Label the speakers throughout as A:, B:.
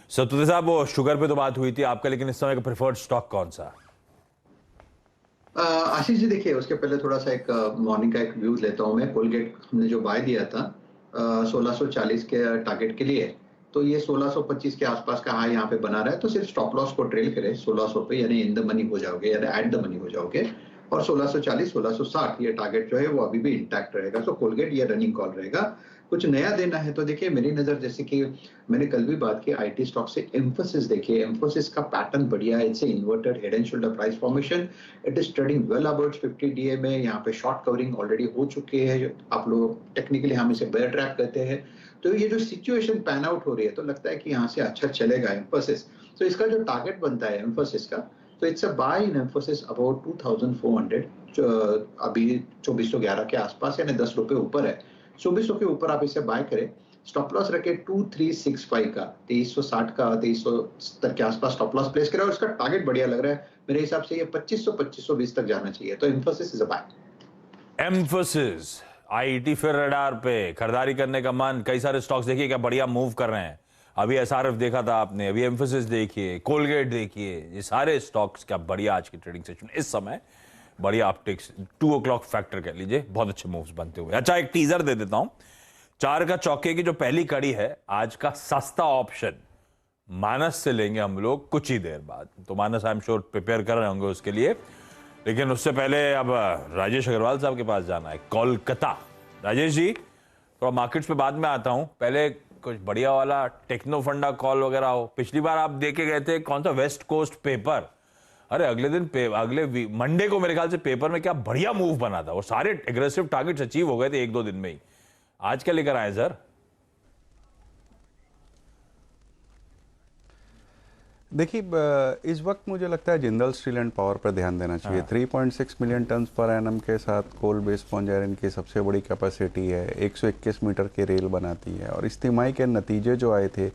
A: सतुते साहब, वो शुगर पे तो बात हुई थी आपका, लेकिन इस समय का प्रेफर्ड स्टॉक कौन सा?
B: आशीष जी, देखिए उसके पहले थोड़ा सा एक मॉर्निंग का एक व्यू लेता हूँ मैं। कोलगेट हमने जो बाय दिया था 1640 के टारगेट के लिए, तो ये 1625 के आसपास का हाई यहाँ पे बना रहा है। तो सिर्फ स्टॉप लॉस को ट्रेल करे 1600 पे, यानी इन द मनी हो जाओगे, यानी एट द मनी हो जाओगे। और 1640 1660 ये टारगेट जो है वो अभी भी इंटैक्ट रहेगा। सो कोलगेट ये रनिंग कॉल रहेगा। कुछ नया देना है तो देखिए, मेरी नजर जैसे कि मैंने कल भी बात की आईटी स्टॉक से, एम्फोसिस देखिए, एम्फोसिस का पैटर्न बढ़िया है। It's inverted head and shoulder price formation. It is trading well about 50 DA में। यहाँ पे शॉर्ट कवरिंग ऑलरेडी हो चुके हैं। आप लोग टेक्निकली हम इसे बेयर ट्रैप कहते हैं। तो ये जो सिचुएशन पैन आउट हो रही है, तो लगता है कि यहाँ से अच्छा चलेगा एम्फोसिस। तो इसका जो टारगेट बनता है एम्फोसिस का, तो it's a buy in Mphasis about 2400, अभी 2411 के आसपास, यानी 10 रुपए ऊपर है। 2400 के ऊपर आप इसे बाय करें। स्टॉप लॉस रखे 2365 का, 2360 का, 2370 के आसपास स्टॉप लॉस प्लेस करें। और इसका टारगेट बढ़िया लग रहा है मेरे हिसाब से, ये 2500 2520 तक जाना चाहिए। तो Mphasis is a buy.
A: Mphasis IT फिर रडार पे, खरीदारी करने का मन। कई सारे स्टॉक्स देखिए क्या बढ़िया मूव कर रहे हैं। अभी एसआरएफ देखा था आपने, अभी एम्फोसिस देखिए, कोलगेट देखिए, ये सारे स्टॉक्स क्या बढ़िया आज की ट्रेडिंग सेशन इस समय बढ़िया अपटिक्स, 2 o'clock फैक्टर कह लीजिए, बहुत अच्छे मूव्स बनते हुए। अच्छा, एक टीजर दे देता हूं। 4 का चौके की जो पहली कड़ी है, आज का सस्ता ऑप्शन मानस से लेंगे हम लोग कुछ ही देर बाद। तो मानस आई एम श्योर प्रिपेयर कर रहे होंगे उसके लिए, लेकिन उससे पहले अब राजेश अग्रवाल साहब के पास जाना है, कोलकाता। राजेश जी, थोड़ा मार्केट्स पे बाद में आता हूं, पहले कुछ बढ़िया वाला टेक्नो फंडा कॉल वगैरह हो। पिछली बार आप देखे गए थे कौन सा, वेस्ट कोस्ट पेपर। अरे अगले दिन अगले मंडे को मेरे ख्याल से पेपर में क्या बढ़िया मूव बना था, और सारे एग्रेसिव टारगेट्स अचीव हो गए थे 1-2 दिन में ही। आज क्या लेकर आए सर?
C: देखिए, इस वक्त मुझे लगता है जिंदल स्टील एंड पावर पर ध्यान देना चाहिए। 3.6 मिलियन टन पर एनम के साथ कोल बेस स्पॉन्ज आयरन की सबसे बड़ी कैपेसिटी है। 121 मीटर की रेल बनाती है। और इस तिमाही के नतीजे जो आए थे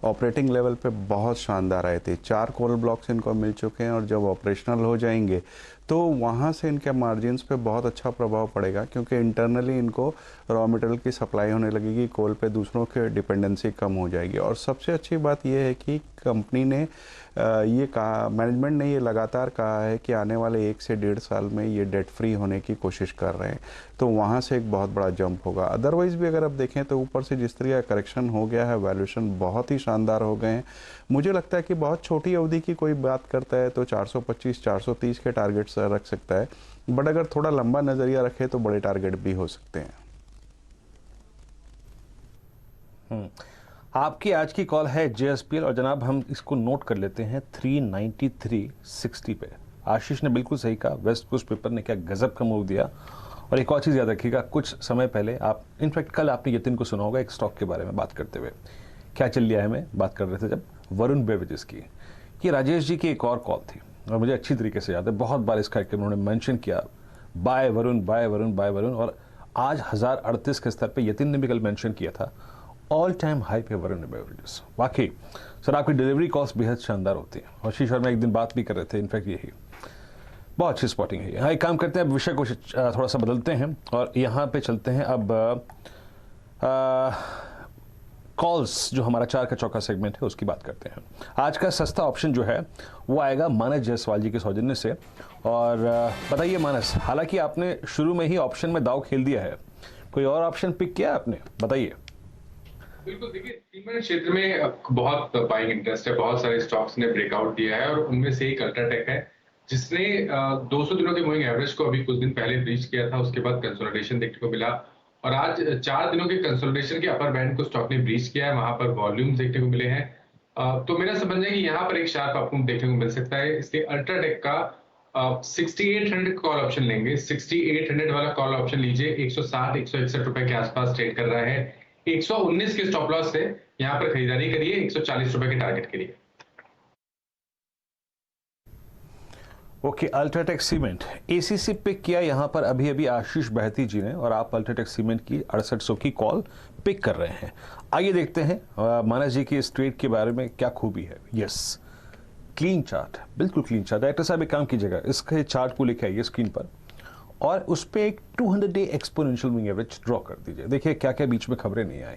C: ऑपरेटिंग लेवल पे बहुत शानदार आए थे। 4 कोल ब्लॉक्स इनको मिल चुके हैं, और जब ऑपरेशनल हो जाएंगे तो वहाँ से इनके मार्जिन्स पे बहुत अच्छा प्रभाव पड़ेगा, क्योंकि इंटरनली इनको रॉ मटेरियल की सप्लाई होने लगेगी। कोल पे दूसरों की डिपेंडेंसी कम हो जाएगी। और सबसे अच्छी बात यह है कि कंपनी ने ये कहा, मैनेजमेंट ने ये लगातार कहा है कि आने वाले 1 से 1.5 साल में ये डेट फ्री होने की कोशिश कर रहे हैं। तो वहाँ से एक बहुत बड़ा जंप होगा। अदरवाइज़ भी अगर आप देखें तो ऊपर से जिस तरह का करेक्शन हो गया है, वैल्यूएशन बहुत ही शानदार हो गए हैं। मुझे लगता है कि बहुत छोटी अवधि की कोई बात करता है तो 425 430 के टारगेट्स रख सकता है, बट अगर थोड़ा लंबा नज़रिया रखे तो बड़े टारगेट भी हो सकते हैं।
D: आपकी आज की कॉल है जेएसपीएल, और जनाब हम इसको नोट कर लेते हैं 393.60 पे। आशीष ने बिल्कुल सही कहा, वेस्ट कोस्ट पेपर ने क्या गजब का मूव दिया। और एक और चीज़ याद रखिएगा, कुछ समय पहले आप, इनफैक्ट कल आपने यतिन को सुना होगा एक स्टॉक के बारे में बात करते हुए, क्या चल लिया है, मैं बात कर रहे थे जब वरुण बेवरेजेस की। ये राजेश जी की एक और कॉल थी, और मुझे अच्छी तरीके से याद है, बहुत बार इसका उन्होंने मेंशन किया, by Varun by Varun by Varun. और आज 1038 के स्तर पे यतिन ने भी कल मेंशन किया था, ऑल टाइम हाई पे वरुण बेवरेजेस। वाकई सर आपकी डिलीवरी कॉस्ट बेहद शानदार होती है, और शीश में एक दिन बात भी कर रहे थे, इनफैक्ट यही बहुत अच्छी स्पॉटिंग है। हाँ, एक काम करते हैं, अब विषय को थोड़ा सा बदलते हैं और यहाँ पे चलते हैं अब कॉल्स, जो हमारा 4 का चौका सेगमेंट है उसकी बात करते हैं। आज का सस्ता ऑप्शन जो है वो आएगा मानस जायसवाल जी के सौजन्य से। और बताइए मानस, हालांकि आपने शुरू में ही ऑप्शन में दाव खेल दिया है, कोई और ऑप्शन पिक किया आपने, बताइए।
E: बिल्कुल, देखिए सीमेंट क्षेत्र में बहुत बाइंग इंटरेस्ट है, बहुत सारे स्टॉक्स ने ब्रेकआउट दिया है, और उनमें से एक अल्ट्राटेक है जिसने 200 दिनों के मूविंग एवरेज को अभी कुछ दिन पहले ब्रीच किया था। उसके बाद कंसोलिडेशन देखने को मिला, और आज 4 दिनों के कंसोलिडेशन के अपर बैंड को स्टॉक ने ब्रीच किया है। वहां पर वॉल्यूम देखने को मिले हैं। तो मेरा समझ है कि यहाँ पर एक शार्प आपको देखने को मिल सकता है। इसलिए अल्ट्राटेक का 6800 कॉल ऑप्शन लेंगे। 6800 वाला कॉल ऑप्शन लीजिए, 160 161 रुपए के आसपास ट्रेड कर रहा है। 119 के स्टॉप लॉस से यहाँ पर खरीदारी करिए 140 रुपए के टारगेट के लिए।
D: Okay, UltraTech cement ACC pick किया यहाँ पर अभी अभी आशीष बहती जी ने, और आप अल्ट्राटेक सीमेंट की 6800 की कॉल पिक कर रहे हैं। आइए देखते हैं मानस जी की इस ट्रेड के बारे में क्या खूबी है। यस, क्लीन चार्ट, बिल्कुल क्लीन चार्ट। डायरेक्टर साहब एक काम कीजिएगा, इसके चार्ट को लेके आइए स्क्रीन पर, और उस पर एक 200 day exponential moving average draw कर दीजिए। देखिए क्या क्या बीच में खबरें नहीं आई।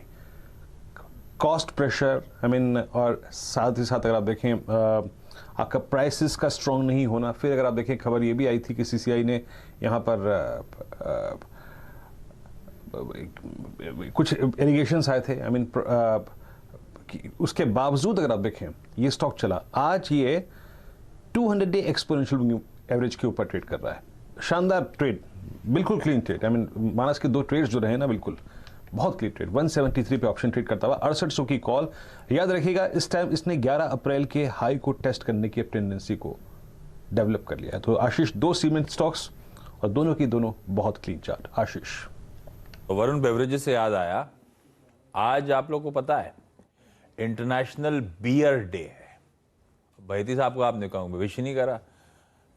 D: कॉस्ट प्रेशर, आई मीन, और साथ ही साथ अगर आप देखें आपका प्राइसेस का स्ट्रॉन्ग नहीं होना। फिर अगर आप देखें खबर ये भी आई थी कि सीसीआई ने यहाँ पर कुछ एलिगेशंस आए थे, आई मीन, उसके बावजूद अगर आप देखें ये स्टॉक चला। आज ये 200 डे एक्सपोनेंशियल एवरेज के ऊपर ट्रेड कर रहा है। शानदार ट्रेड, बिल्कुल क्लीन ट्रेड। आई मीन, मानस के 2 ट्रेड्स जो रहे ना, बिल्कुल बहुत क्लीन ट्रेड। 173 पे ऑप्शन ट्रेड करता हुआ 6800 की कॉल। याद रखिएगा इस टाइम इसने 11 अप्रैल के हाई को टेस्ट करने की टेंडेंसी को डेवलप कर लिया है। तो आशीष, 2 सीमेंट स्टॉक्स और दोनों की दोनों बहुत क्लीन चार्ट। आशीष,
A: तो वरुण बेवरेजेस से याद आया, आज आप लोग को पता है इंटरनेशनल बियर डे है। बैती साहब को आपने कहूंगा विश नहीं करा।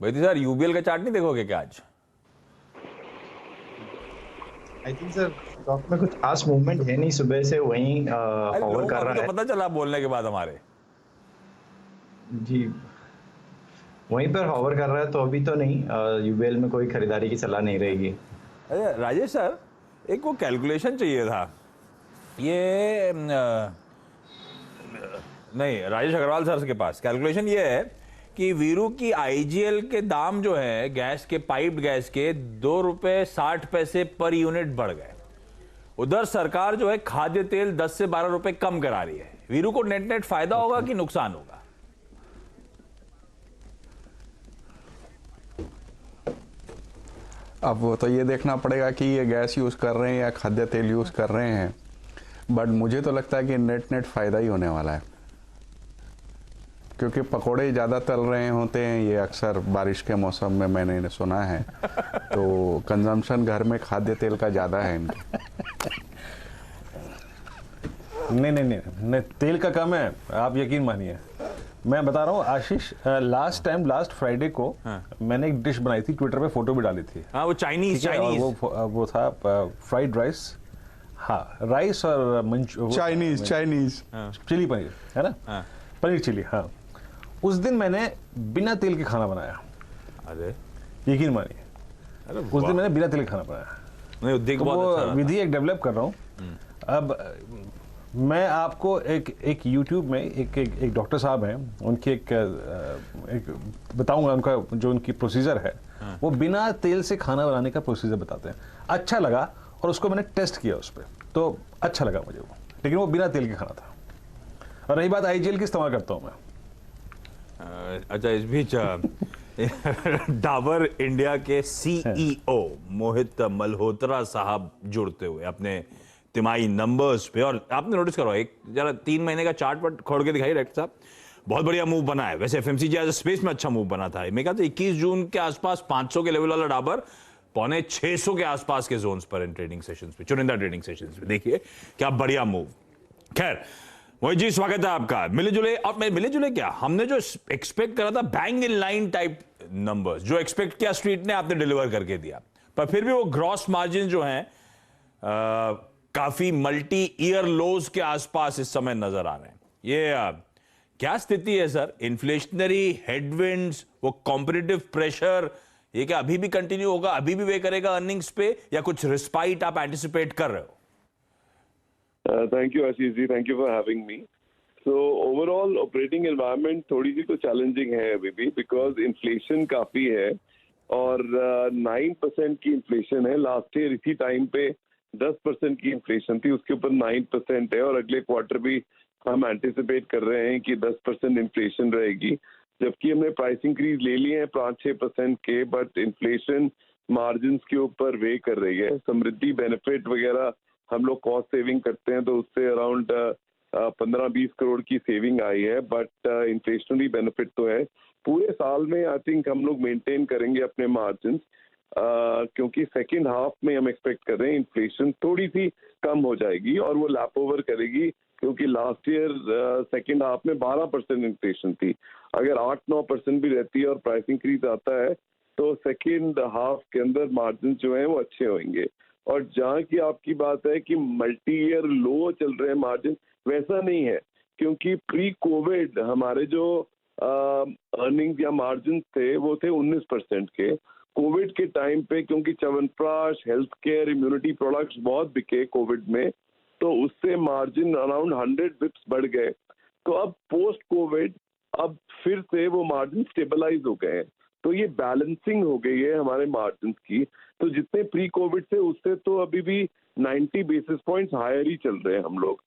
A: बैती सर, यूबीएल का चार्ट नहीं देखोगे क्या आज?
F: आई थिंक सर स्टॉक में कुछ खास मूवमेंट है नहीं, सुबह से वहीं फॉरवर्ड कर रहा है।
A: पता चला बोलने के बाद हमारे
F: जी, वहीं पर हॉवर कर रहा है, तो अभी तो नहीं, यूबीएल में कोई खरीदारी की सलाह नहीं रहेगी।
A: अरे राजेश सर, एक वो कैलकुलेशन चाहिए था। ये नहीं, राजेश अग्रवाल सर के पास कैलकुलेशन ये है कि वीरू की आईजीएल के दाम जो है गैस के, पाइप्ड गैस के, 2 रुपए 60 पैसे पर यूनिट बढ़ गए। उधर सरकार जो है खाद्य तेल 10 से 12 रुपए कम करा रही है। वीरू को नेट नेट फायदा होगा कि नुकसान होगा?
C: अब वो तो ये देखना पड़ेगा कि ये गैस यूज़ कर रहे हैं या खाद्य तेल यूज़ कर रहे हैं, बट मुझे तो लगता है कि नेट नेट फ़ायदा ही होने वाला है, क्योंकि पकोड़े ज़्यादा तल रहे होते हैं ये अक्सर बारिश के मौसम में, मैंने सुना है। तो कंजम्पशन घर में खाद्य तेल का ज़्यादा है इनके।
D: नहीं, तेल का कम है, आप यकीन मानिए। मैं बता रहा हूँ आशीष, लास्ट फ्राइडे को मैंने एक डिश बनाई थी, ट्विटर पे फोटो भी डाली थी।
A: हाँ, वो चाइनीज
D: वो था फ्राइड राइस। हाँ, राइस और
C: चाइनीज
D: चिली पनीर, है ना?
A: हाँ।
D: पनीर चिली। हाँ, उस दिन मैंने बिना तेल के खाना बनाया।
A: अरे
D: यकीन मानिए, उस दिन मैंने बिना तेल के खाना बनाया।
A: नहीं,
D: तो वो विधि एक डेवलप कर रहा हूँ। अब मैं आपको एक YouTube में एक डॉक्टर साहब हैं, उनकी एक बताऊंगा, उनका जो उनकी प्रोसीजर है, वो बिना तेल से खाना बनाने का प्रोसीजर बताते हैं। अच्छा लगा और उसको मैंने टेस्ट किया उस पर, तो अच्छा लगा मुझे वो, लेकिन वो बिना तेल के खाना था। और रही बात आईजीएल की, इस्तेमाल करता हूँ मैं।
A: अच्छा, इस बीच डाबर इंडिया के सीईओ मोहित मल्होत्रा साहब जुड़ते हुए अपने तिमाही नंबर्स पे, और आपने नोटिस करो, एक जरा 3 महीने का चार्ट पर खोल के दिखाई डायरेक्टर साहब, बहुत बढ़िया मूव बना है। वैसे एफएमसीजी एज स्पेस में अच्छा मूव बना था। मैं कहता 21 जून के आसपास 500 के लेवल वाला डाबर 550 के आसपास के जोन्स पर इन ट्रेडिंग सेशंस पे, चुनिंदा ट्रेडिंग सेशंस पे। देखिए क्या बढ़िया मूव। खैर मोहित जी, स्वागत है आपका। मिले जुले क्या, हमने जो एक्सपेक्ट करा था bang in line type numbers, जो एक्सपेक्ट किया स्ट्रीट ने, आपने डिलीवर करके दिया। पर फिर भी वो ग्रॉस मार्जिन जो हैं काफी मल्टी ईयर लोज के आसपास इस समय नजर आ रहे हैं। ये क्या स्थिति है सर? इन्फ्लेशनरी हेडविंड्स, वो कॉम्पिटिटिव प्रेशर, ये क्या अभी भी कंटिन्यू होगा, अभी भी वे करेगा अर्निंग्स पे, या कुछ रिस्पाइट आप एंटिसिपेट कर रहे हो?
G: Thank you Ashish ji, thank you for having me. So overall operating environment थोड़ी सी तो चैलेंजिंग है अभी भी, बिकॉज इन्फ्लेशन काफी है और 9% की इन्फ्लेशन है। लास्ट ईयर इसी टाइम पे 10% की इन्फ्लेशन थी, उसके ऊपर 9% है, और अगले क्वार्टर भी हम एंटिसिपेट कर रहे हैं कि 10% इन्फ्लेशन रहेगी, जबकि हमने प्राइस इंक्रीज ले लिए हैं 5-6% के, बट इन्फ्लेशन मार्जिन के ऊपर वे कर रही है। समृद्धि बेनिफिट वगैरह हम लोग कॉस्ट सेविंग करते हैं, तो उससे अराउंड 15-20 करोड़ की सेविंग आई है, बट इन्फ्लेशनरी बेनिफिट तो है। पूरे साल में आई थिंक हम लोग मेंटेन करेंगे अपने मार्जिन, क्योंकि सेकेंड हाफ में हम एक्सपेक्ट कर रहे हैं इन्फ्लेशन थोड़ी सी कम हो जाएगी और वो लैप ओवर करेगी, क्योंकि लास्ट ईयर सेकेंड हाफ में 12% इन्फ्लेशन थी। अगर 8-9% भी रहती है और प्राइस इंक्रीज आता है, तो सेकेंड हाफ के अंदर मार्जिन जो है वो अच्छे होंगे। और जहाँ की आपकी बात है कि मल्टी ईयर लो चल रहे हैं मार्जिन, वैसा नहीं है, क्योंकि प्री कोविड हमारे जो अर्निंग या मार्जिन थे वो थे 19% के। कोविड के टाइम पे क्योंकि chyawanprash, health care, immunity products बहुत बिके कोविड में, तो उससे मार्जिन अराउंड 100 बिप्स बढ़ गए। तो अब पोस्ट कोविड अब फिर से वो मार्जिन स्टेबलाइज हो गए हैं, तो ये बैलेंसिंग हो गई है हमारे मार्जिन की। तो जितने प्री कोविड थे उससे तो अभी भी 90 बेसिस पॉइंट्स हायर ही चल रहे हैं हम लोग।